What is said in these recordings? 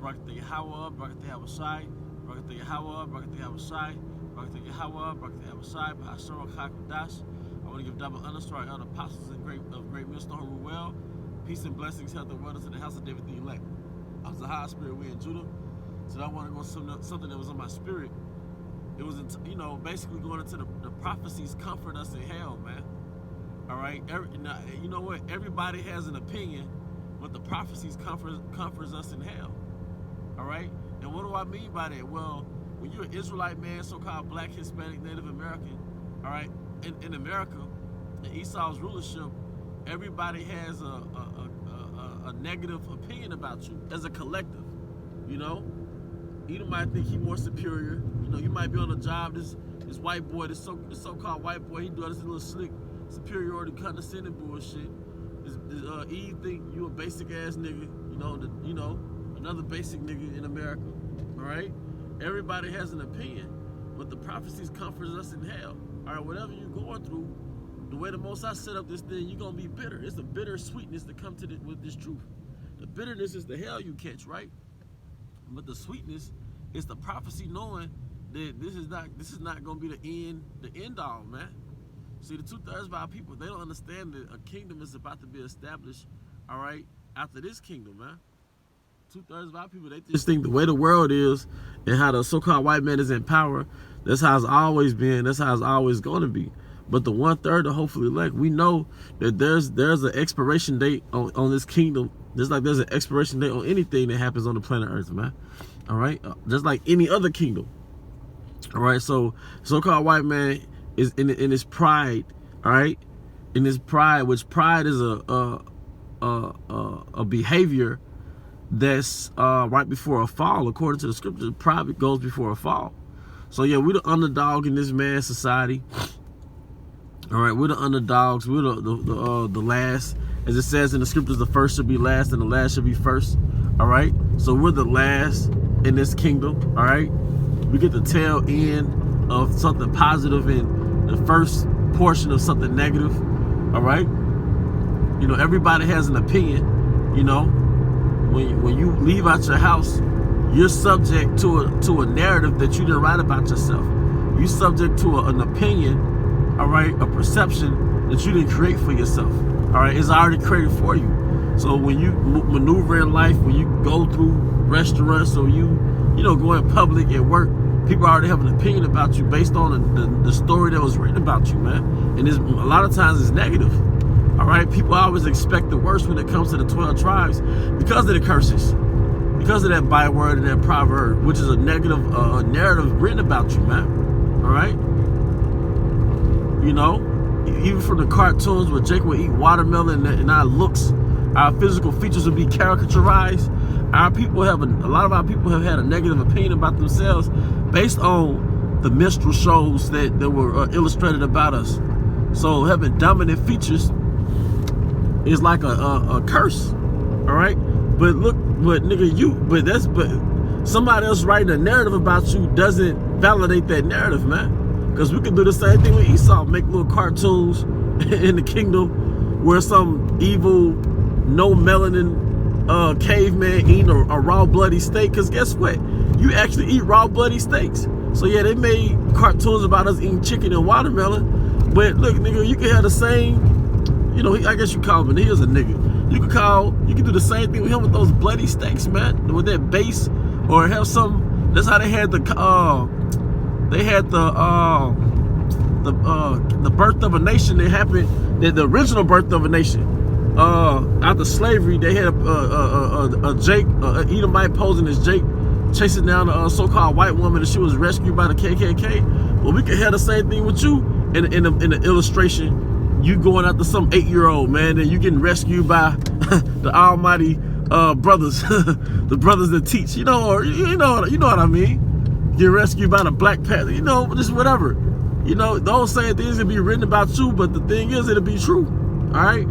Barakatah Yahweh, Barakatah Yahushai, Barakatah Yahweh, Barakatah Yahushai, Barakatah Yahweh, Barakatah Yahushai, Ba'ashar HaKadosh. I want to give double honors to our elder apostles of great millstone who rule well. Peace and blessings, health and wellness in the house of David the elect. I was the high spirit, we in Judah. So I want to go something that was on my spirit. It was, basically going into the prophecies comfort us in hell, man. All right, you know what? Everybody has an opinion, but the prophecies comforts us in hell. All right, and what do I mean by that? Well, when you're an Israelite man, so-called Black, Hispanic, Native American, all right, in America, in Esau's rulership, everybody has a negative opinion about you as a collective. You know, you might think he's more superior. You know, you might be on a job. This white boy, this so-called white boy, he doing this little slick superiority condescending bullshit. Eve think you a basic ass nigga. Another basic nigga in America. All right, everybody has an opinion, but the prophecies comforts us in hell. All right, whatever you're going through, the way the Most High set up this thing, you're gonna be bitter. It's a bitter sweetness that comes with this truth. The bitterness is the hell you catch, right? But the sweetness is the prophecy, knowing that this is not gonna be the end all, man. See, the 2/3 of our people, they don't understand that a kingdom is about to be established, all right, after this kingdom, man. 2/3 of our people, they just think the way the world is and how the so-called white man is in power, that's how it's always been, that's how it's always going to be. But the 1/3 of hopefully elect, we know that there's an expiration date on this kingdom, just like there's an expiration date on anything that happens on the planet Earth, man. All right, just like any other kingdom. All right, so so-called white man is in his pride, all right, in his pride, which pride is a behavior that's right before a fall. According to the scriptures, pride goes before a fall. So yeah, we're the underdog in this man's society. All right, we're the underdogs. We're the last, as it says in the scriptures, the first should be last and the last should be first. All right, so we're the last in this kingdom. All right, we get the tail end of something positive and the first portion of something negative. All right, everybody has an opinion. When you leave out your house, you're subject to a narrative that you didn't write about yourself. You're subject to an opinion. All right, a perception that you didn't create for yourself. All right, it's already created for you. So when you maneuver in life, when you go through restaurants or you go in public at work, people already have an opinion about you based on the story that was written about you, man. And a lot of times it's negative. All right, people always expect the worst when it comes to the 12 tribes because of the curses, because of that byword and that proverb, which is a negative narrative written about you, man. All right. Even from the cartoons where Jake would eat watermelon and our looks, our physical features would be caricaturized. A lot of our people have had a negative opinion about themselves based on the minstrel shows that were illustrated about us. So having dominant features is like a curse. All right, but somebody else writing a narrative about you doesn't validate that narrative, man. Because we can do the same thing with Esau, make little cartoons in the kingdom where some evil, no melanin caveman eating a raw bloody steak. Because guess what? You actually eat raw bloody steaks. So yeah, they made cartoons about us eating chicken and watermelon. But look, nigga, you can have the same, I guess you call him, he is a nigga. You can do the same thing with him with those bloody steaks, man. With that base, or have some, that's how they had the birth of a nation that happened, the original birth of a nation. After slavery, they had a Jake, Edomite posing as Jake, chasing down a so-called white woman, and she was rescued by the KKK. Well, we could have the same thing with you in the illustration. You going after some 8-year-old, man, and you getting rescued by the almighty brothers, the brothers that teach, you know what I mean. Get rescued by the Black Panther, just whatever. Those same things will be written about you, but the thing is, it'll be true. All right,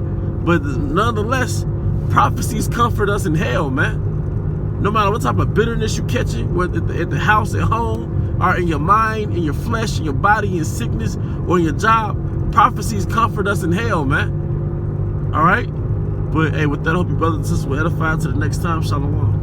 but nonetheless, prophecies comfort us in hell, man. No matter what type of bitterness you catching, whether at the house, at home, or in your mind, in your flesh, in your body, in sickness, or in your job, prophecies comfort us in hell, man. All right, but hey, with that, I hope you brothers and sisters will edify. To the next time, shalom.